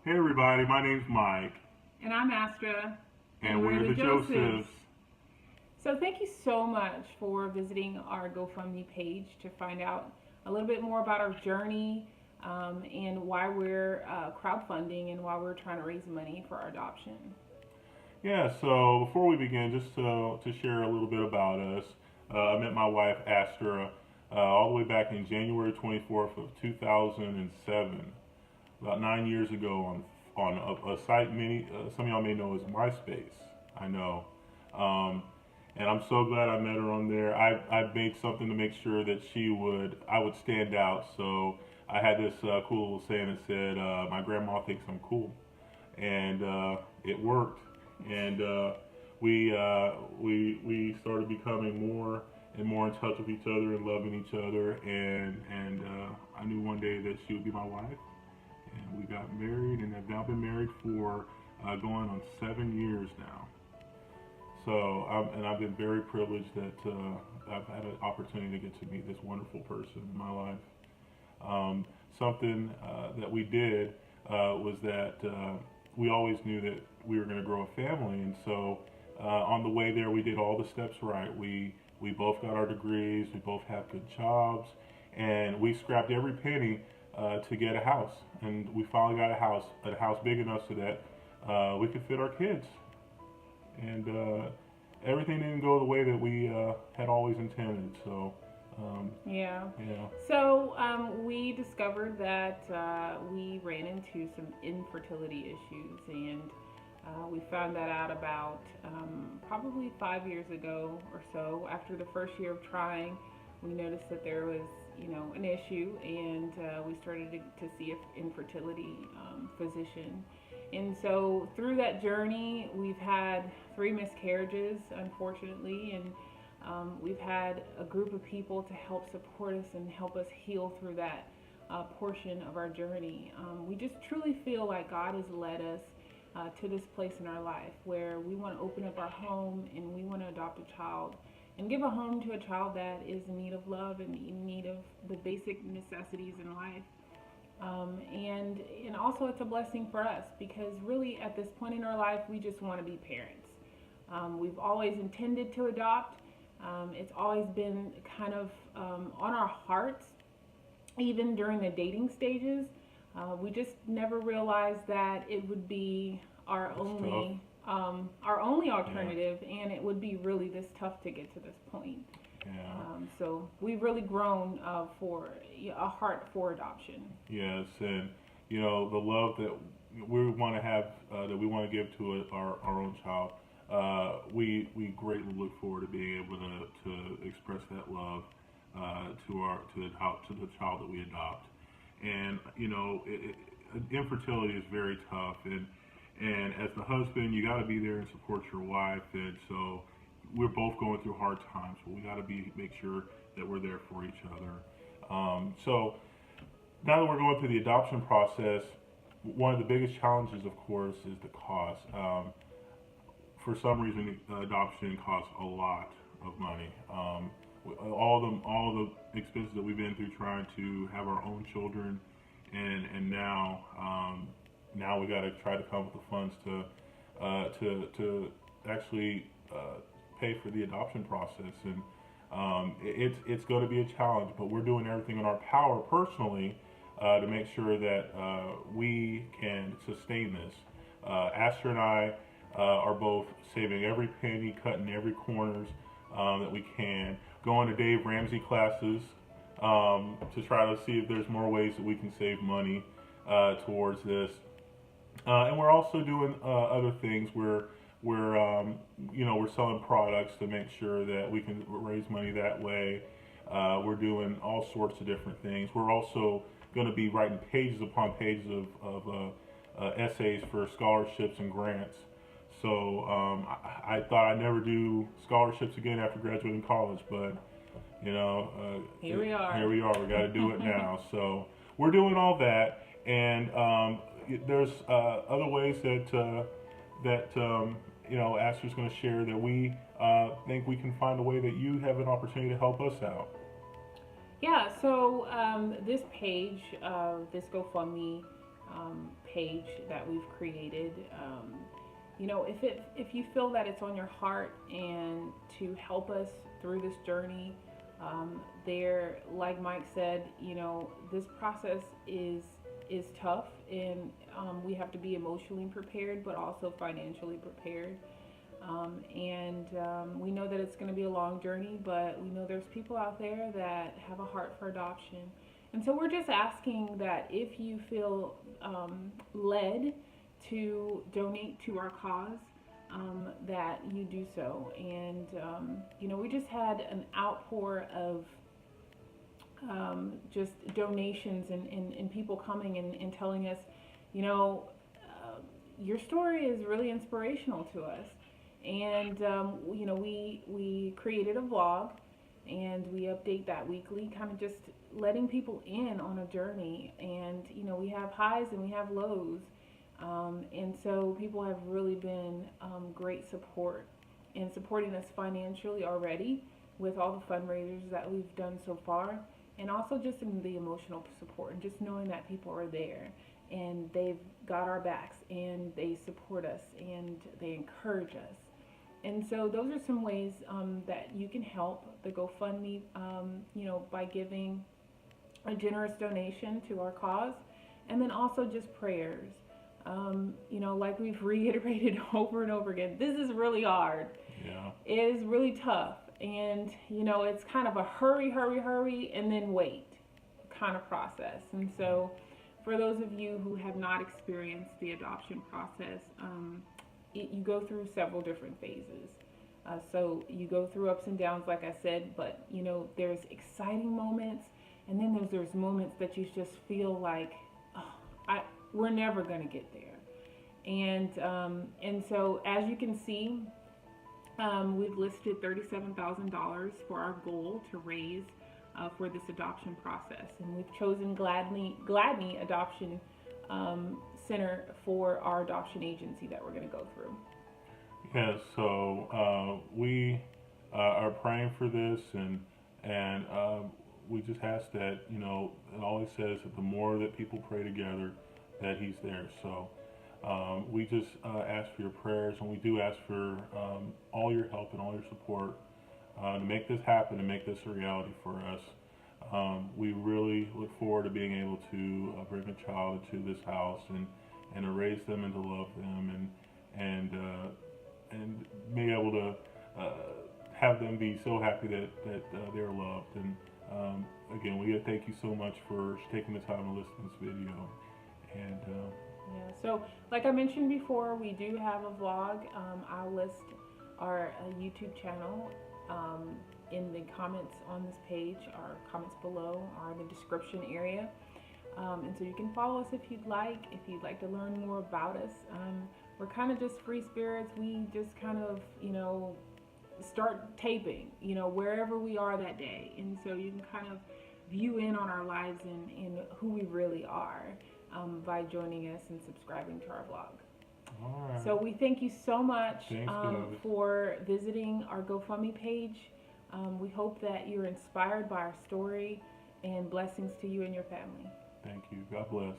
Hey everybody, my name's Mike. And I'm Astra. And we're the Josephs. So thank you so much for visiting our GoFundMe page to find out a little bit more about our journey and why we're crowdfunding and why we're trying to raise money for our adoption. Yeah, so before we begin, just to share a little bit about us, I met my wife Astra all the way back in January 24th of 2007, about 9 years ago on a site some of y'all may know as MySpace. I know. And I'm so glad I met her on there. I made something to make sure that I would stand out. So I had this cool little saying that said, "My grandma thinks I'm cool," and it worked. And we started becoming more and more in touch with each other and loving each other. And I knew one day that she would be my wife. And we got married, and have now been married for going on 7 years now. So, I've been very privileged that I've had an opportunity to get to meet this wonderful person in my life. Something that we did was that we always knew that we were going to grow a family, and so on the way there, we did all the steps right. We both got our degrees, we both have good jobs, and we scrapped every penny to get a house. And we finally got a house big enough so that we could fit our kids. And everything didn't go the way that we had always intended. So Yeah. yeah. So we discovered that we ran into some infertility issues, and we found that out about probably 5 years ago or so. After the first year of trying, we noticed that there was, an issue, and we started to see an infertility physician. And so through that journey, we've had 3 miscarriages, unfortunately, and we've had a group of people to help support us and help us heal through that portion of our journey. We just truly feel like God has led us to this place in our life where we want to open up our home and we want to adopt a child and give a home to a child that is in need of love and in need of the basic necessities in life. And also it's a blessing for us because really at this point in our life we just want to be parents. We've always intended to adopt. It's always been kind of on our hearts, even during the dating stages. We just never realized that it would be our only alternative, yeah. And it would be really this tough to get to this point. Yeah. So we've really grown for a heart for adoption. Yes, and the love that we want to have, that we want to give to our own child, we greatly look forward to being able to express that love to the child that we adopt. And infertility is very tough, and as the husband, you got to be there and support your wife, and so we're both going through hard times, but we got to make sure that we're there for each other. So now that we're going through the adoption process, one of the biggest challenges, of course, is the cost. For some reason, adoption costs a lot of money. All the expenses that we've been through trying to have our own children, and now we got to try to come up with the funds to actually pay for the adoption process, and it's going to be a challenge. But we're doing everything in our power personally to make sure that we can sustain this. Astor and I are both saving every penny, cutting every corners that we can, going to Dave Ramsey classes to try to see if there's more ways that we can save money towards this. And we're also doing other things where we're selling products to make sure that we can raise money that way. We're doing all sorts of different things. We're also going to be writing pages upon pages of essays for scholarships and grants. So I thought I'd never do scholarships again after graduating college, but here we are. Here we are. We got to do it now. So we're doing all that, and there's other ways that Astor's going to share that we think we can find a way that you have an opportunity to help us out. Yeah. So this page, this GoFundMe page that we've created. You know, if you feel that it's on your heart and to help us through this journey, there, like Mike said, you know, this process is tough, and we have to be emotionally prepared, but also financially prepared. We know that it's going to be a long journey, but we know there's people out there that have a heart for adoption. And so we're just asking that if you feel led to donate to our cause, that you do so. And, you know, we just had an outpour of just donations and people coming and telling us, you know, your story is really inspirational to us. And, you know, we created a vlog, and we update that weekly, kind of just letting people in on a journey. And, you know, we have highs and we have lows. And so people have really been great support in supporting us financially already with all the fundraisers that we've done so far, and also just in the emotional support, and just knowing that people are there and they've got our backs and they support us and they encourage us. And so those are some ways that you can help the GoFundMe, you know, by giving a generous donation to our cause, and then also just prayers. You know, like we've reiterated over and over again, this is really hard. Yeah. It is really tough. And, you know, it's kind of a hurry, hurry, hurry, and then wait kind of process. And so for those of you who have not experienced the adoption process, you go through several different phases. So you go through ups and downs, like I said, but, you know, there's exciting moments, and then there's moments that you just feel like, oh, we're never going to get there. And so as you can see, we've listed $37,000 for our goal to raise for this adoption process, and we've chosen Gladney Adoption Center for our adoption agency that we're going to go through. Yeah, so we are praying for this, and we just ask that, you know, it always says that the more that people pray together, that He's there. So we just ask for your prayers, and we do ask for all your help and all your support to make this happen and make this a reality for us. We really look forward to being able to bring a child into this house and to raise them and to love them and be able to have them be so happy that they're loved. And again, we thank you so much for taking the time to listen to this video. And yeah, so like I mentioned before, we do have a vlog. I'll list our YouTube channel in the comments on this page. Our comments below are in the description area. And so you can follow us if you'd like to learn more about us. We're kind of just free spirits. We just kind of, you know, start taping, you know, wherever we are that day. And so you can kind of view in on our lives and who we really are by joining us and subscribing to our vlog. all right. So we thank you so much Thanks, for visiting our GoFundMe page. We hope that you're inspired by our story, and blessings to you and your family. Thank you. God bless.